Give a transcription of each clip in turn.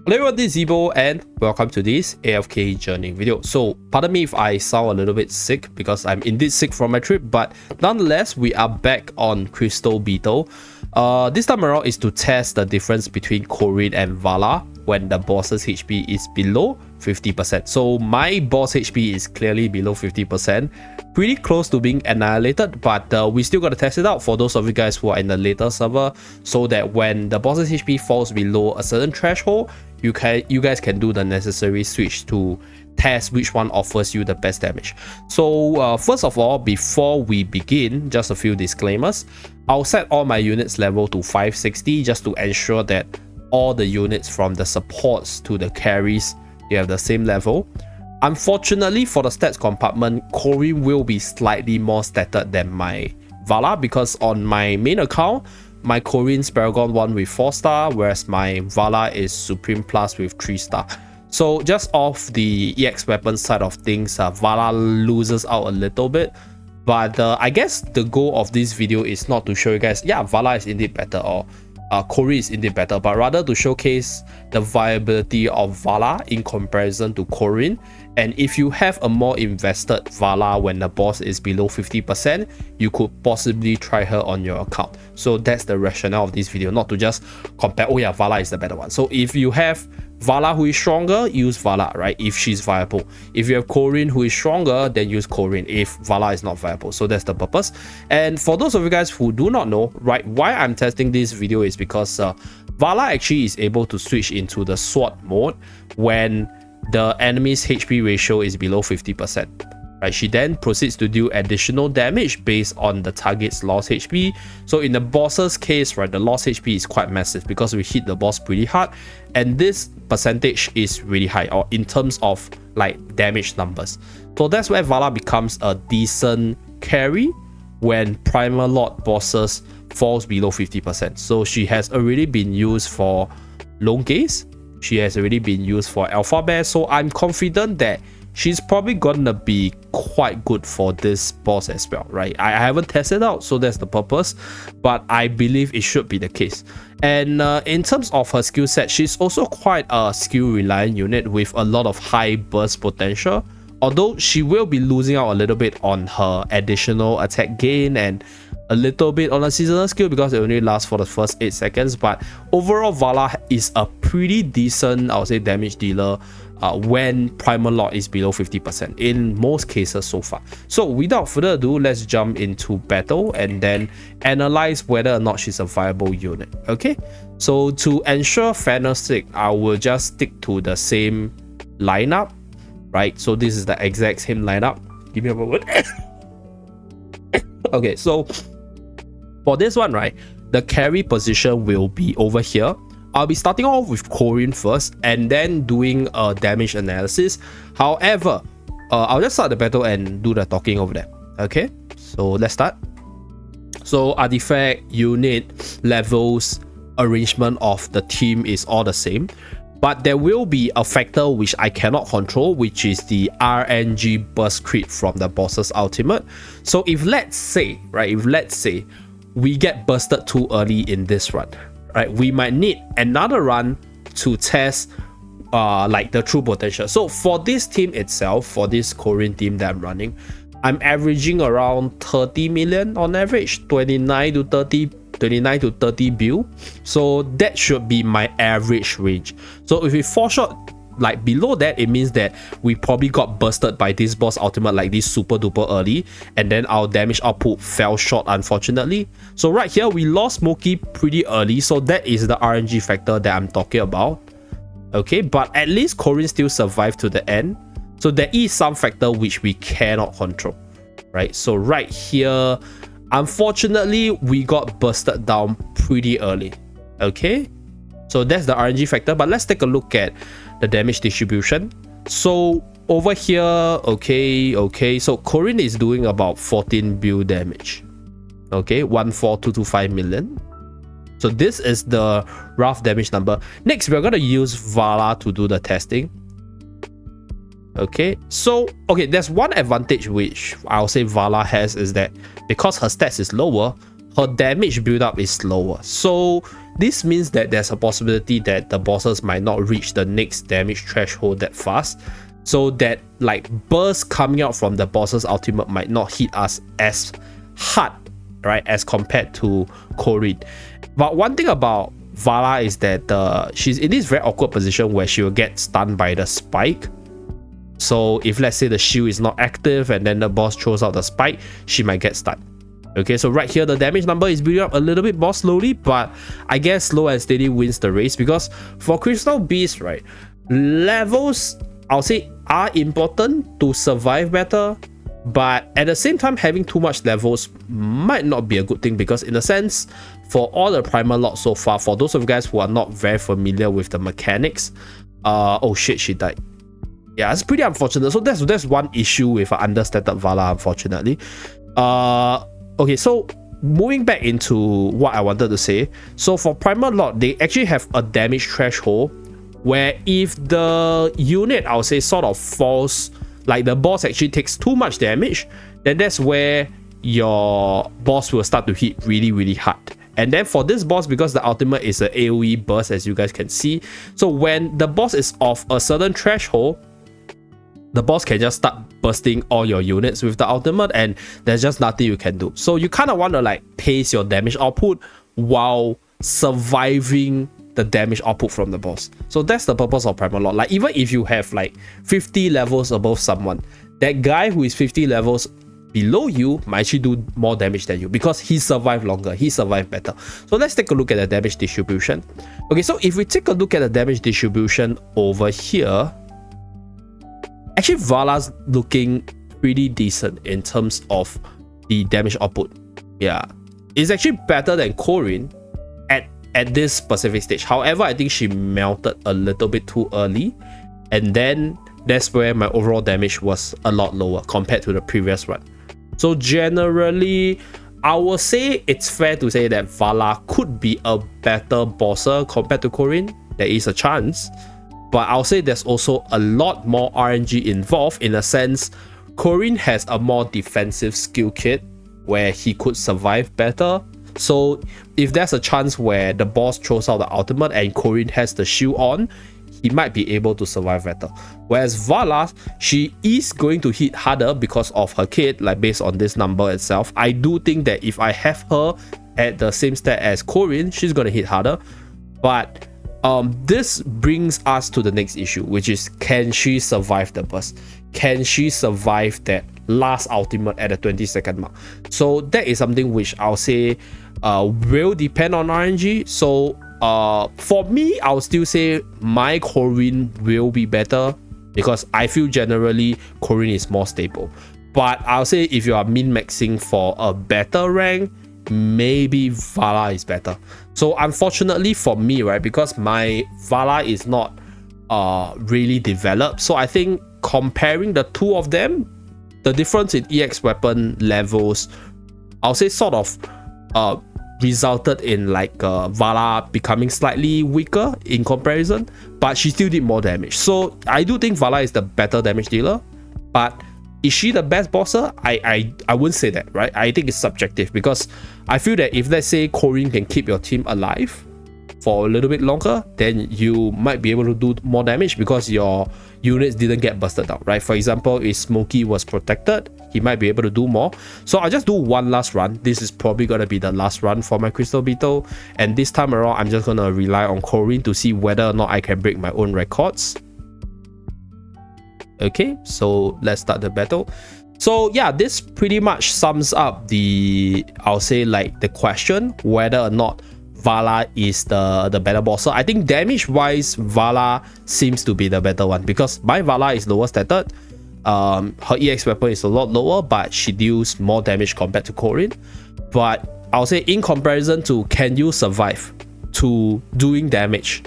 Hello everyone, this is Zeeebo and welcome to this AFK journey video. So pardon me if I sound a little bit sick because I'm indeed sick from my trip, but nonetheless we are back on Crystal Beetle. This time around is to test the difference between Corinne and Vala when the boss's HP is below 50%. So my boss HP is clearly below 50%, pretty close to being annihilated, but we still got to test it out for those of you guys who are in the later server, so that when the boss's HP falls below a certain threshold, you guys can do the necessary switch to test which one offers you the best damage. So first of all, before we begin, just a few disclaimers. I'll set all my units level to 560 just to ensure that all the units from the supports to the carries, they have the same level. Unfortunately for the stats compartment, Corinne will be slightly more statted than my Vala, because on my main account, my Corinne's Paragon 1 with 4 star, whereas my Vala is Supreme Plus with 3 star. So just off the EX weapon side of things, Vala loses out a little bit. But I guess the goal of this video is not to show you guys, yeah, Vala is indeed better or Corinne is indeed better, but rather to showcase the viability of Vala in comparison to Corinne. And if you have a more invested Vala when the boss is below 50%, you could possibly try her on your account. So that's the rationale of this video, not to just compare, oh yeah, Vala is the better one. So if you have Vala who is stronger, use Vala, right? If she's viable. If you have Corinne who is stronger, then use Corinne if Vala is not viable. So that's the purpose. And for those of you guys who do not know, right, why I'm testing this video is because Vala actually is able to switch into the sword mode when the enemy's HP ratio is below 50%. Right, she then proceeds to do additional damage based on the target's lost HP. So in the boss's case, right, the lost HP is quite massive because we hit the boss pretty hard, and this percentage is really high, or in terms of like damage numbers. So that's where Vala becomes a decent carry when Primal Lord bosses falls below 50%. So she has already been used for Lone Gaze, she has already been used for Alpha Bear, so I'm confident that she's probably gonna be quite good for this boss as well, right? I haven't tested out, so that's the purpose, but I believe it should be the case. And in terms of her skill set, she's also quite a skill reliant unit with a lot of high burst potential, although she will be losing out a little bit on her additional attack gain and a little bit on a seasonal skill because it only lasts for the first 8 seconds. But overall, Vala is a pretty decent, I would say, damage dealer when Primal Lord is below 50% in most cases so far. So without further ado, let's jump into battle and then analyze whether or not she's a viable unit. Okay, so to ensure fairness sake, I will just stick to the same lineup, right? So this is the exact same lineup. Give me a moment. Okay, so for this one, right, the carry position will be over here. I'll be starting off with Corinne first and then doing a damage analysis. However, I'll just start the battle and do the talking over there. Okay, so let's start. So artifact, unit, levels, arrangement of the team is all the same. But there will be a factor which I cannot control, which is the RNG burst crit from the boss's ultimate. So if let's say, right, we get bursted too early in this run, right, we might need another run to test like the true potential. So for this team itself, for this Corinne team that I'm running, I'm averaging around 30 million on average, 29 to 30 bill. So that should be my average range. So if we fall short like below that, it means that we probably got bursted by this boss ultimate like this super duper early, and then our damage output fell short, unfortunately. So right here we lost Smokey pretty early, so that is the RNG factor that I'm talking about. Okay, but at least Corinne still survived to the end, so there is some factor which we cannot control, right? So right here, unfortunately, we got bursted down pretty early. Okay, so that's the RNG factor, but let's take a look at the damage distribution. So over here, okay, so Corinne is doing about 14 bill damage. Okay, 14225 million. So this is the rough damage number. Next, we're gonna use Vala to do the testing. Okay, so there's one advantage which I'll say Vala has, is that because her stats is lower, her damage build-up is slower. So this means that there's a possibility that the bosses might not reach the next damage threshold that fast. So that like burst coming out from the boss's ultimate might not hit us as hard, right, as compared to Corinne. But one thing about Vala is that she's in this very awkward position where she will get stunned by the spike. So if let's say the shield is not active and then the boss throws out the spike, she might get stunned. Okay, so right here the damage number is building up a little bit more slowly, but I guess slow and steady wins the race, because for Crystal Beast, right, levels I'll say are important to survive better, but at the same time having too much levels might not be a good thing, because in a sense, for all the primal lots so far, for those of you guys who are not very familiar with the mechanics, oh shit, she died. Yeah, it's pretty unfortunate. So that's one issue with an understated Vala, unfortunately. Okay, so moving back into what I wanted to say. So for primal lot, they actually have a damage threshold where if the unit, I'll say, sort of falls, like the boss actually takes too much damage, then that's where your boss will start to hit really, really hard. And then for this boss, because the ultimate is an AoE burst, as you guys can see, so when the boss is of a certain threshold, the boss can just start bursting all your units with the ultimate, and there's just nothing you can do. So you kind of want to like pace your damage output while surviving the damage output from the boss. So that's the purpose of primal lot. Like even if you have like 50 levels above someone, that guy who is 50 levels below you might actually do more damage than you, because he survived longer, he survived better. So let's take a look at the damage distribution. Okay, so if we take a look at the damage distribution over here, actually Vala's looking pretty decent in terms of the damage output. Yeah, it's actually better than Corinne at this specific stage. However, I think she melted a little bit too early, and then that's where my overall damage was a lot lower compared to the previous run. So generally, I will say it's fair to say that Vala could be a better bosser compared to Corinne. There is a chance, but I'll say there's also a lot more RNG involved, in a sense. Corinne has a more defensive skill kit where he could survive better. So if there's a chance where the boss throws out the ultimate and Corinne has the shield on, he might be able to survive better. Whereas Vala, she is going to hit harder because of her kit, like based on this number itself. I do think that if I have her at the same stat as Corinne, she's going to hit harder. But this brings us to the next issue, which is, can she survive the burst? Can she survive that last ultimate at the 20-second mark? So that is something which I'll say will depend on RNG. So for me, I'll still say my Corinne will be better, because I feel generally Corinne is more stable. But I'll say if you are min-maxing for a better rank, maybe Vala is better. So unfortunately for me, right, because my Vala is not really developed, so I think comparing the two of them, the difference in EX weapon levels, I'll say sort of resulted in like Vala becoming slightly weaker in comparison, but she still did more damage. So I do think Vala is the better damage dealer, but is she the best bosser? I wouldn't say that, right? I think it's subjective, because I feel that if, let's say, Corinne can keep your team alive for a little bit longer, then you might be able to do more damage because your units didn't get busted out, right? For example, if Smokey was protected, he might be able to do more. So I'll just do one last run. This is probably going to be the last run for my Crystal Beetle, and this time around I'm just going to rely on Corinne to see whether or not I can break my own records. Okay, so let's start the battle. So yeah, this pretty much sums up the, I'll say, like the question whether or not Vala is the better bosser. I think damage wise, Vala seems to be the better one, because my Vala is lower stated. Her EX weapon is a lot lower, but she deals more damage compared to Corinne. But I'll say in comparison to can you survive to doing damage,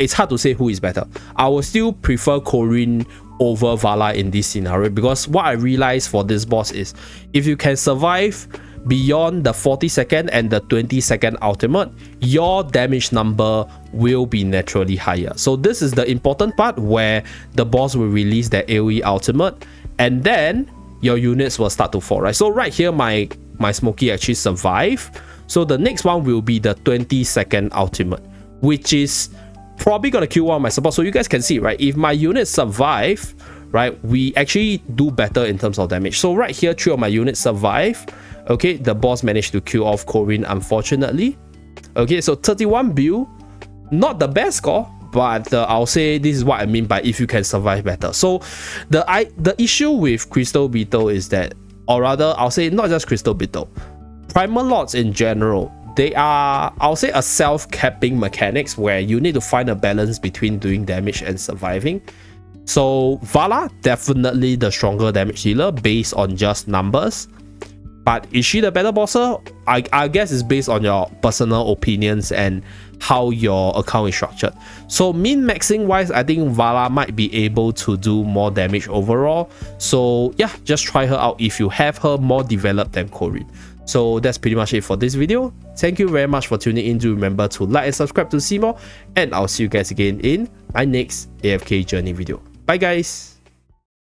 it's hard to say who is better. I will still prefer Corinne over Vala in this scenario, because what I realized for this boss is if you can survive beyond the 40-second and the 20-second ultimate, your damage number will be naturally higher. So this is the important part where the boss will release that AoE ultimate, and then your units will start to fall, right? So right here, my Smokey actually survived, So the next one will be the 20-second ultimate, which is probably gonna kill one of my supports. So you guys can see, right, if my units survive, right, we actually do better in terms of damage. So right here, 3 of my units survive. Okay, the boss managed to kill off Corinne, unfortunately. Okay, so 31 build, not the best score, but I'll say this is what I mean by if you can survive better. So the issue with Crystal Beetle is that, or rather I'll say not just Crystal Beetle, Primal Lords in general, they are, I'll say, a self-capping mechanics where you need to find a balance between doing damage and surviving. So Vala, definitely the stronger damage dealer based on just numbers. But is she the better bosser? I guess it's based on your personal opinions and how your account is structured. So min-maxing wise, I think Vala might be able to do more damage overall. So yeah, just try her out if you have her more developed than Corinne. So that's pretty much it for this video. Thank you very much for tuning in. Do remember to like and subscribe to see more. And I'll see you guys again in my next AFK journey video. Bye guys!